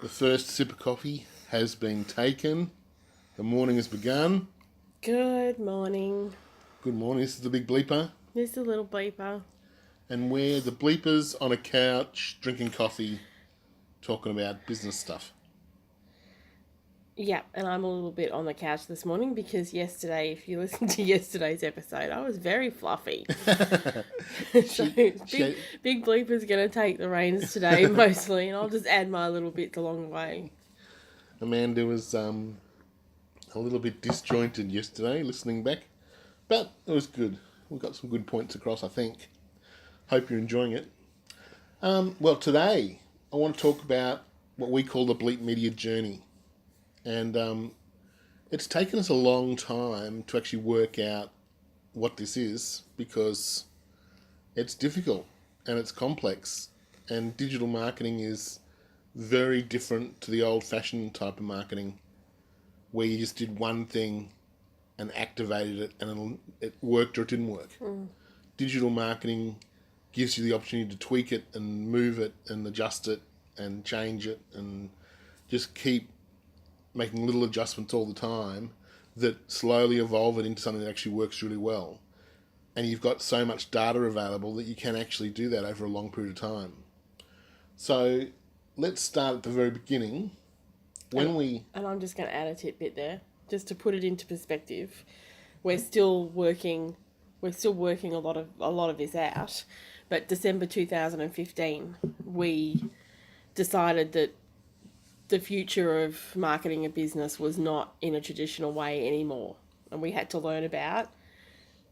The first sip of coffee has been taken. The morning has begun. Good morning. Good morning. This is the big bleeper. This is a little bleeper. And we're the bleepers on a couch, drinking coffee, talking about business stuff. Yeah, and I'm a little bit on the couch this morning because yesterday, if you listen to yesterday's episode, I was very fluffy. So big bleeper's going to take the reins today mostly, and I'll just add my little bits along the way. Amanda was a little bit disjointed yesterday, listening back, but it was good. We got some good points across, I think. Hope you're enjoying it. Well, today I want to talk about what we call the Bleep Media journey. And it's taken us a long time to actually work out what this is because it's difficult and it's complex. And digital marketing is very different to the old-fashioned type of marketing where you just did one thing and activated it and it worked or it didn't work. Digital marketing gives you the opportunity to tweak it and move it and adjust it and change it and just keep making little adjustments all the time that slowly evolve it into something that actually works really well. And you've got so much data available that you can actually do that over a long period of time. So let's start at the very beginning. And I'm just going to add a tidbit there, just to put it into perspective. We're still working a lot of this out. But December 2015, we decided that the future of marketing a business was not in a traditional way anymore. And we had to learn about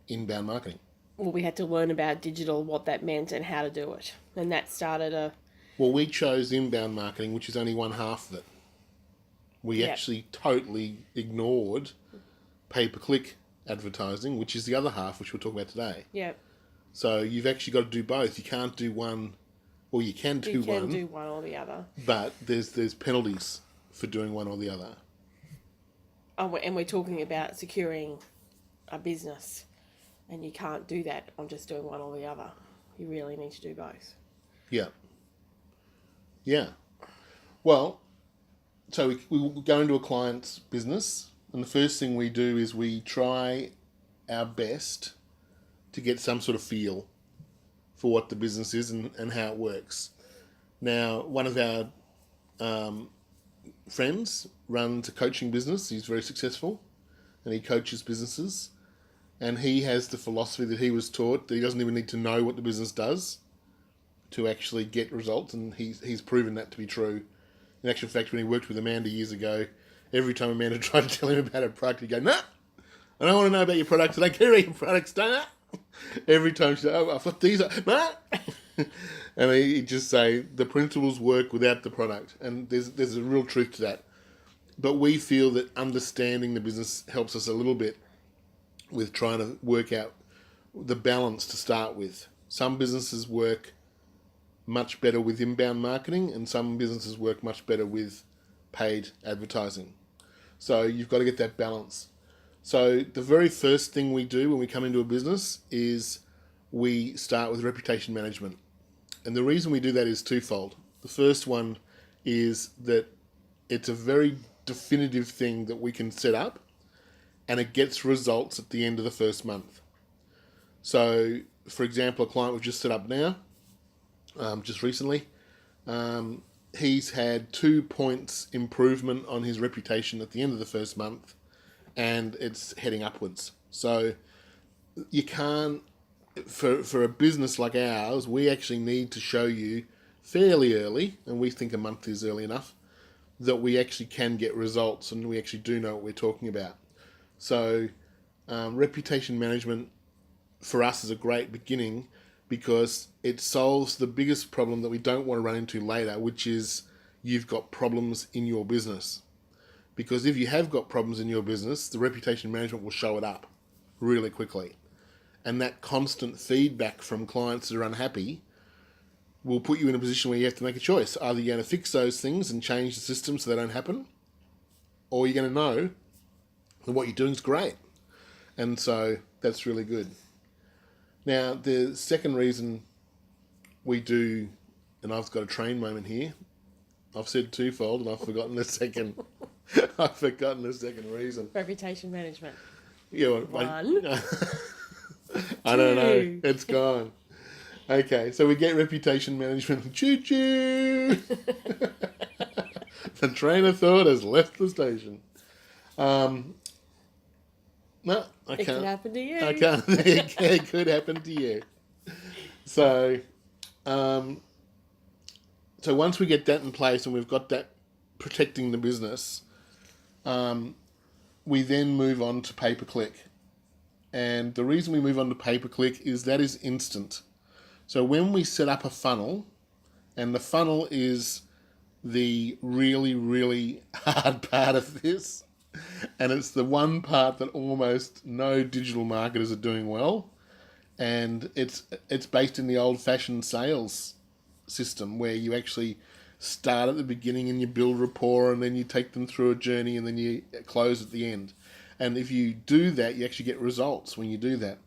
inbound marketing. Well, we had to learn about digital, what that meant and how to do it. And that started Well, we chose inbound marketing, which is only one half of it. We actually totally ignored pay-per-click advertising, which is the other half, which we'll talk about today. Yeah. So you've actually got to do both. You can't do one. Well, you can do one. You can do one or the other. But there's penalties for doing one or the other. Oh, and we're talking about securing a business. And you can't do that on just doing one or the other. You really need to do both. Yeah. Yeah. Well, so we go into a client's business. And the first thing we do is we try our best to get some sort of feel for what the business is and how it works. Now, one of our friends runs a coaching business. He's very successful and he coaches businesses. And he has the philosophy that he was taught that he doesn't even need to know what the business does to actually get results. And he's proven that to be true. In actual fact, when he worked with Amanda years ago, every time Amanda tried to tell him about her product, he'd go, "Nah, I don't want to know about your products. I don't care about your products, don't I?" Every time she said, "Oh, I've got these," "Nah." And he'd just say, the principles work without the product. And there's a real truth to that. But we feel that understanding the business helps us a little bit with trying to work out the balance to start with. Some businesses work much better with inbound marketing and some businesses work much better with paid advertising. So you've got to get that balance. So the very first thing we do when we come into a business is we start with reputation management. And the reason we do that is twofold. The first one is that it's a very definitive thing that we can set up and it gets results at the end of the first month. So, for example, a client we've just set up now, just recently, he's had 2 points improvement on his reputation at the end of the first month, and it's heading upwards. So you can't, for a business like ours, we actually need to show you fairly early, and we think a month is early enough, that we actually can get results and we actually do know what we're talking about. So reputation management for us is a great beginning because it solves the biggest problem that we don't want to run into later, which is you've got problems in your business. Because if you have got problems in your business, the reputation management will show it up really quickly. And that constant feedback from clients that are unhappy will put you in a position where you have to make a choice. Either you're going to fix those things and change the system so they don't happen, or you're going to know that what you're doing is great. And so that's really good. Now, the second reason we do, and I've got a train moment here, I've said twofold, and I've forgotten the second. I've forgotten the second reason. Reputation management. Yeah, One. I don't know. Two. It's gone. Okay, so we get reputation management. Choo choo. The train of thought has left the station. No, I It can't. could happen to you. I can't. It could happen to you. So, so once we get that in place and we've got that protecting the business, we then move on to pay-per-click. And the reason we move on to pay-per-click is that is instant. So when we set up a funnel, and the funnel is the really, really hard part of this, and it's the one part that almost no digital marketers are doing well, and it's based in the old-fashioned sales system where you actually start at the beginning and you build rapport and then you take them through a journey and then you close at the end. And if you do that, you actually get results when you do that.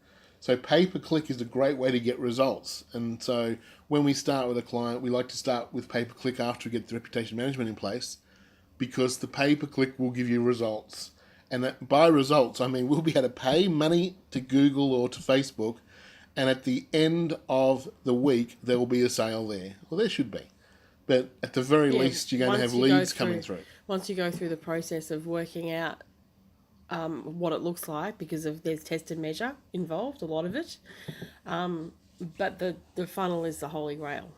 So pay-per-click is a great way to get results. And so when we start with a client, we like to start with pay-per-click after we get the reputation management in place, because the pay-per-click will give you results. And that, by results, I mean we'll be able to pay money to Google or to Facebook, and at the end of the week, there will be a sale there. Well, there should be. But at the very least, you're going to have leads coming through. Once you go through the process of working out what it looks like, because there's test and measure involved, a lot of it. But the funnel is the holy grail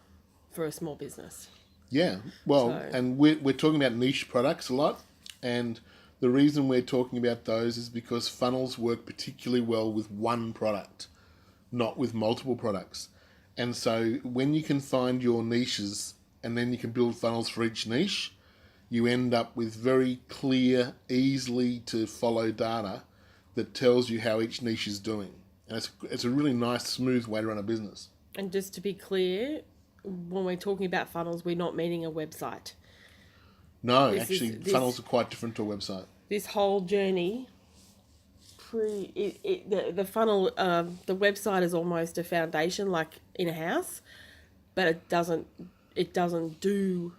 for a small business. Yeah, well, and we're talking about niche products a lot, and the reason we're talking about those is because funnels work particularly well with one product, not with multiple products. And so when you can find your niches and then you can build funnels for each niche, you end up with very clear, easily to follow data that tells you how each niche is doing. And it's a really nice, smooth way to run a business. And just to be clear, when we're talking about funnels, we're not meaning a website. No, funnels are quite different to a website. This whole journey, the funnel, the website is almost a foundation, like in a house, but it doesn't do.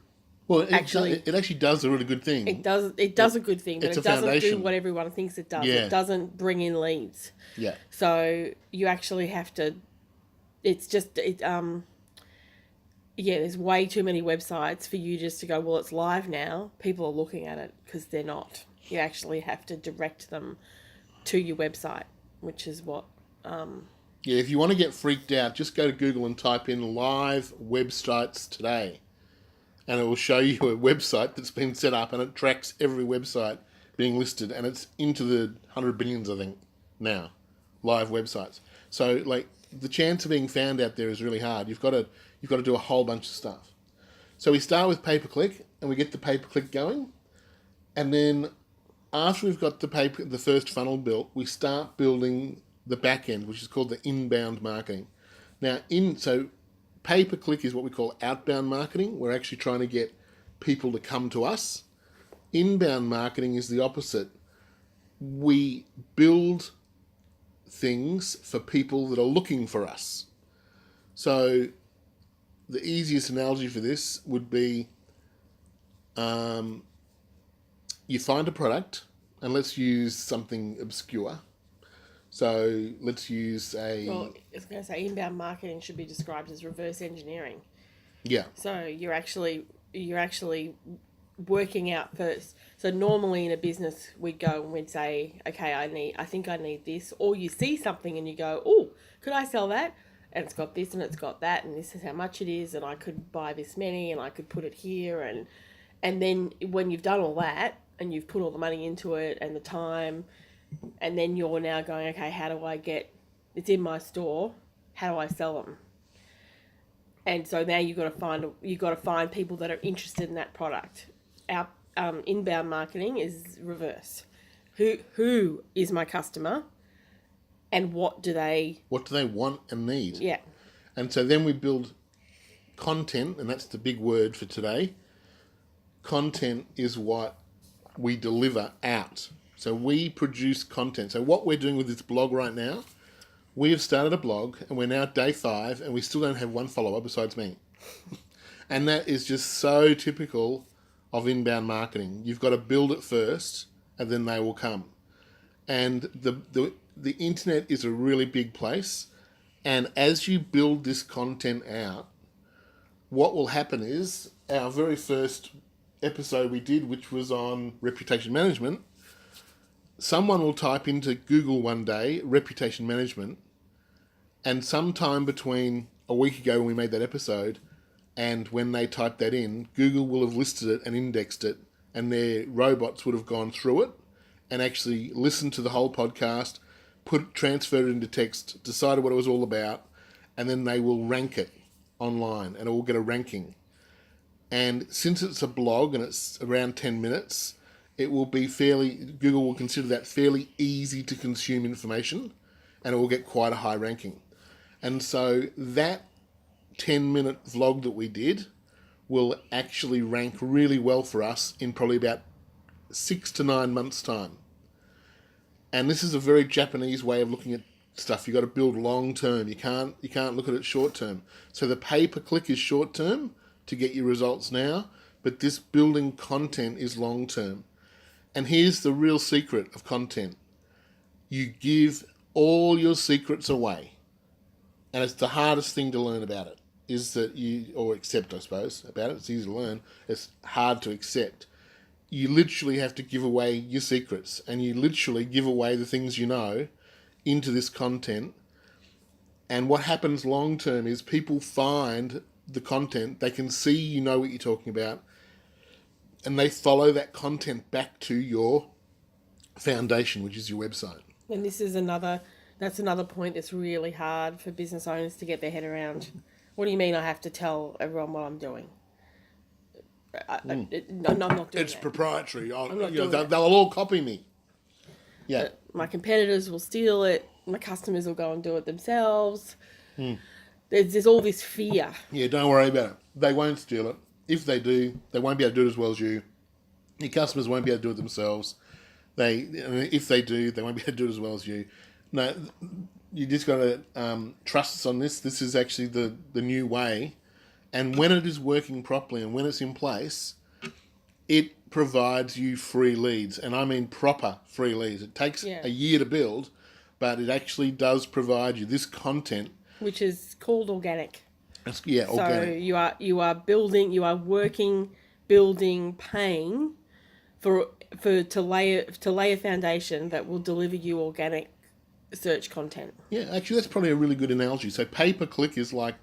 Well, it actually does a really good thing. It does a good thing, but it doesn't do what everyone thinks it does. Yeah. It doesn't bring in leads. Yeah. So you actually have to. It's just there's way too many websites for you just to go, well, it's live now. People are looking at it, because they're not. You actually have to direct them to your website, which is what. Yeah, if you want to get freaked out, just go to Google and type in live websites today. And it will show you a website that's been set up, and it tracks every website being listed, and it's into the 100 billions, I think, now, live websites. So, like, the chance of being found out there is really hard. You've got to do a whole bunch of stuff. So we start with pay-per-click, and we get the pay-per-click going, and then after we've got the first funnel built, we start building the back end, which is called the inbound marketing. Now, pay-per-click is what we call outbound marketing. We're actually trying to get people to come to us. Inbound marketing is the opposite. We build things for people that are looking for us. So the easiest analogy for this would be you find a product, and let's use something obscure. So let's use I was going to say inbound marketing should be described as reverse engineering. Yeah. So you're actually working out first. So normally in a business, we'd go and we'd say, okay, I think I need this. Or you see something and you go, oh, could I sell that? And it's got this and it's got that, and this is how much it is, and I could buy this many, and I could put it here, and then when you've done all that and you've put all the money into it and the time. And then you're now going, okay, how do I it's in my store, how do I sell them? And so now you've got to find people that are interested in that product. Our inbound marketing is reverse. Who is my customer, and what do they want and need? Yeah. And so then we build content, and that's the big word for today. Content is what we deliver out. So we produce content. So what we're doing with this blog right now, we have started a blog, and we're now at day 5, and we still don't have one follower besides me. And that is just so typical of inbound marketing. You've got to build it first, and then they will come. And the internet is a really big place. And as you build this content out, what will happen is our very first episode we did, which was on reputation management, someone will type into Google one day, reputation management, and sometime between a week ago when we made that episode and when they typed that in, Google will have listed it and indexed it, and their robots would have gone through it and actually listened to the whole podcast, transferred it into text, decided what it was all about, and then they will rank it online and it will get a ranking. And since it's a blog and it's around 10 minutes, it will be Google will consider that fairly easy to consume information, and it will get quite a high ranking. And so that 10-minute vlog that we did will actually rank really well for us in probably about 6 to 9 months' time. And this is a very Japanese way of looking at stuff. You've got to build long term. You can't look at it short term. So the pay-per-click is short term to get your results now, but this building content is long term. And here's the real secret of content. You give all your secrets away. And it's the hardest thing to learn about it, or accept, I suppose, about it. It's easy to learn. It's hard to accept. You literally have to give away your secrets, and you literally give away the things you know into this content. And what happens long term is people find the content, they can see you know what you're talking about, and they follow that content back to your foundation, which is your website. And that's another point that's really hard for business owners to get their head around. What do you mean I have to tell everyone what I'm doing? I'm not doing It's that. proprietary. That. They'll all copy me. Yeah. My competitors will steal it. My customers will go and do it themselves. There's all this fear. Yeah, don't worry about it. They won't steal it. If they do, they won't be able to do it as well as you. Your customers won't be able to do it themselves. If they do, they won't be able to do it as well as you. No, you just got to trust us on this. This is actually the new way. And when it is working properly and when it's in place, it provides you free leads. And I mean proper free leads. It takes a year to build, but it actually does provide you this content. Which is called organic. Organic. So you are building, you are working, building, paying to lay a foundation that will deliver you organic search content. Yeah, actually that's probably a really good analogy. So pay-per-click is like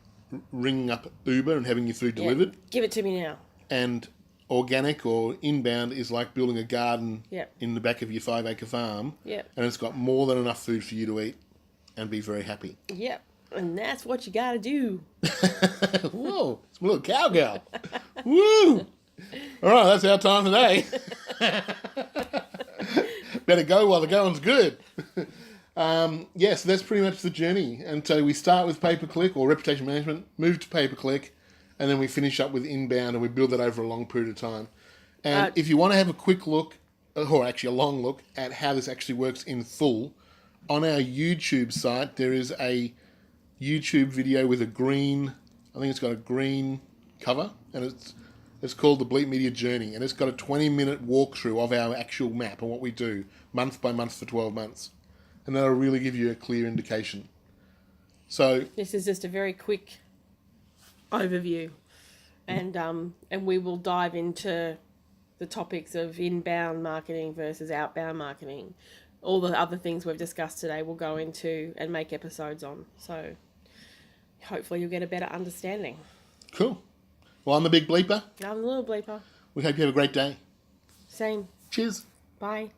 ringing up Uber and having your food delivered. Give it to me now. And organic or inbound is like building a garden in the back of your 5-acre farm. Yep. And it's got more than enough food for you to eat and be very happy. Yep. And that's what you got to do. Whoa, it's my little cowgirl. Woo! All right, that's our time today. Better go while the going's good. So that's pretty much the journey. And so we start with pay-per-click or reputation management, move to pay-per-click, and then we finish up with inbound, and we build that over a long period of time. And if you want to have a quick look, or actually a long look, at how this actually works in full, on our YouTube site, there is a YouTube video with I think it's got a green cover, and it's called the Bleep Media Journey, and it's got a 20-minute walkthrough of our actual map and what we do month by month for 12 months. And that'll really give you a clear indication. So this is just a very quick overview, and we will dive into the topics of inbound marketing versus outbound marketing. All the other things we've discussed today we'll go into and make episodes on. So hopefully you'll get a better understanding. Cool. Well, I'm the big bleeper. I'm the little bleeper. We hope you have a great day. Same. Cheers. Bye.